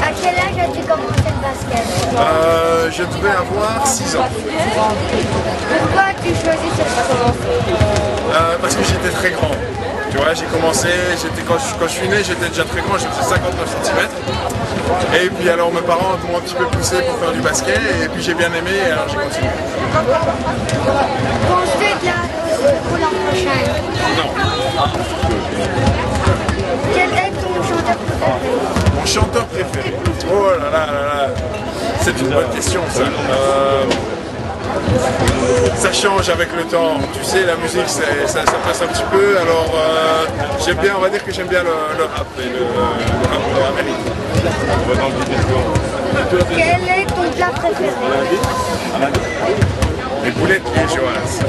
À quel âge as-tu commencé le basket? Je devais avoir 6 ans. Pourquoi as-tu choisi ce sport? Parce que j'étais très grand. Tu vois, j'ai commencé, quand je suis né, j'étais déjà très grand, je faisais 59 cm. Et puis alors mes parents m'ont un petit peu poussé pour faire du basket, et puis j'ai bien aimé, et alors j'ai continué. Penses-tu de la pour l'an prochain? Non. Quel est ton chanteur préféré? Mon chanteur préféré? Oh là là là là, c'est une bonne question ça. Ça change avec le temps, tu sais, la musique ça passe un petit peu, alors j'aime bien, on va dire que j'aime bien le rap et le rap américain. Quel est ton plat préféré? Les boulettes liégeoises.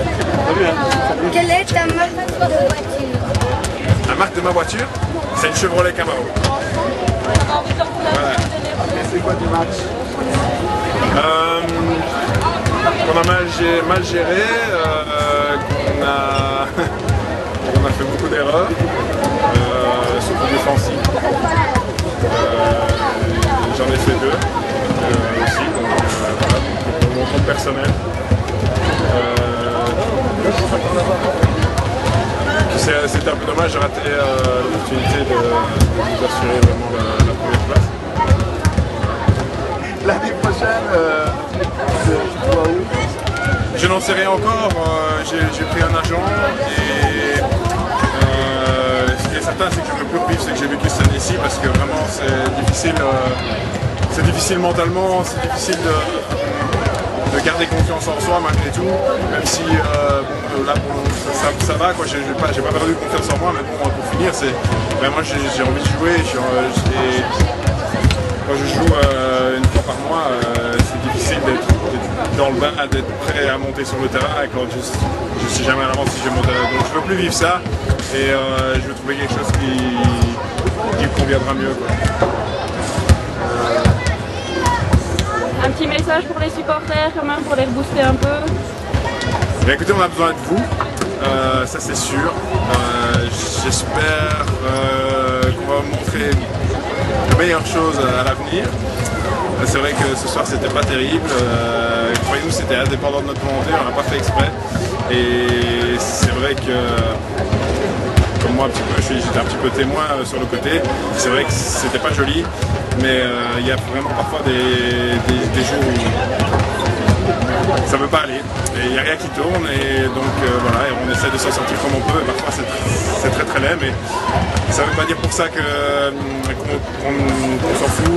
Quelle est ta marque de voiture? La marque de ma voiture, c'est une Chevrolet Camaro. Voilà. C'est quoi du match? On a mal géré, on a fait beaucoup d'erreurs, surtout défensives. J'en ai fait 2 aussi, donc voilà, pour mon compte personnel. C'était un peu dommage de rater l'opportunité de nous assurer vraiment la première place. L'année prochaine, tu vois où? Je n'en sais rien encore, j'ai pris un agent et ce qui est certain c'est que je ne peux plus vivre, c'est que j'ai vécu cette année-ci parce que vraiment c'est difficile mentalement, c'est difficile de garder confiance en soi malgré tout, même si bon, là ça va, quoi, j'ai pas perdu confiance en moi, mais bon, pour finir, moi j'ai envie de jouer, quand je joue une fois par mois, c'est difficile d'être dans le bain, d'être prêt à monter sur le terrain, et quand je sais jamais à l'avance si je vais monter. Donc je veux plus vivre ça, et je veux trouver quelque chose qui me conviendra mieux, quoi. Un petit message pour les supporters quand même, pour les rebooster un peu. Bien, écoutez, on a besoin de vous, ça c'est sûr. J'espère qu'on va vous montrer de meilleures choses à l'avenir. C'est vrai que ce soir c'était pas terrible, croyez-nous c'était indépendant de notre volonté, on n'a pas fait exprès. Et c'est vrai que, comme moi j'étais un petit peu témoin sur le côté, c'est vrai que c'était pas joli, mais il y a vraiment parfois des jours où ça veut pas aller, et il n'y a rien qui tourne, et donc voilà, et on essaie de s'en sortir comme on peut, et parfois c'est très très laid, mais ça veut pas dire pour ça qu'on s'en fout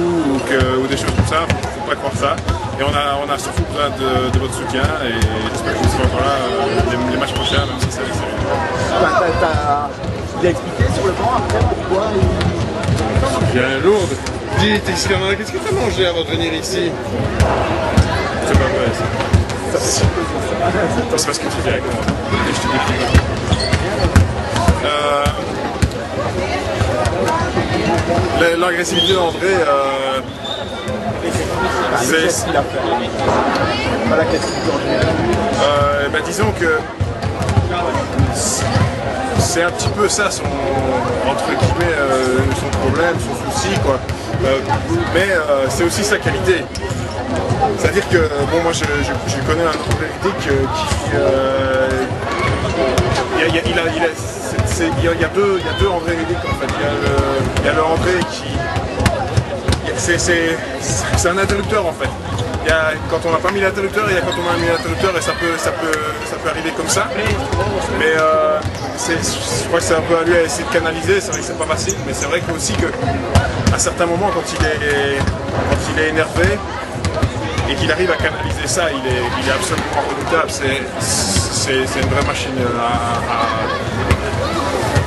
ou des choses comme ça, faut pas croire ça, et on a surtout besoin de votre soutien, et j'espère que vous serez encore là les matchs prochains, même si c'est avec ça. T'as bien expliqué sur le banc après pourquoi Bien lourde. Dis, qu'est-ce que t'as mangé avant de venir ici? C'est pas vrai ça. C'est pas ce que tu dis avec moi. Et je te dis l'agressivité d'André, qu'est-ce qu'il a fait? Voilà, qu'est-ce qu'il a fait? disons que c'est un petit peu ça entre guillemets son problème, son souci, quoi. Mais c'est aussi sa qualité. C'est-à-dire que bon, moi je connais un André Ridic qui il y a deux André Ridic en fait. Il y a le André qui c'est un interrupteur en fait. Il y a, quand on n'a pas mis l'interrupteur, il y a quand on a mis l'interrupteur, et ça peut arriver comme ça. Mais je crois que c'est un peu à lui à essayer de canaliser. C'est vrai que c'est pas facile, mais c'est vrai que aussi que à certains moments, quand il est énervé et qu'il arrive à canaliser ça, il est absolument redoutable. C'est une vraie machine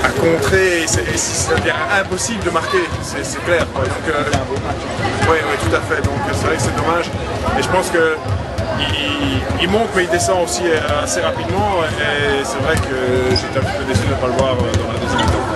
à contrer, ça devient impossible de marquer, c'est clair. Oui, tout à fait, donc c'est vrai que c'est dommage, et je pense que il monte mais il descend aussi assez rapidement, et c'est vrai que j'étais un petit peu déçu de ne pas le voir dans la deuxième mi-temps.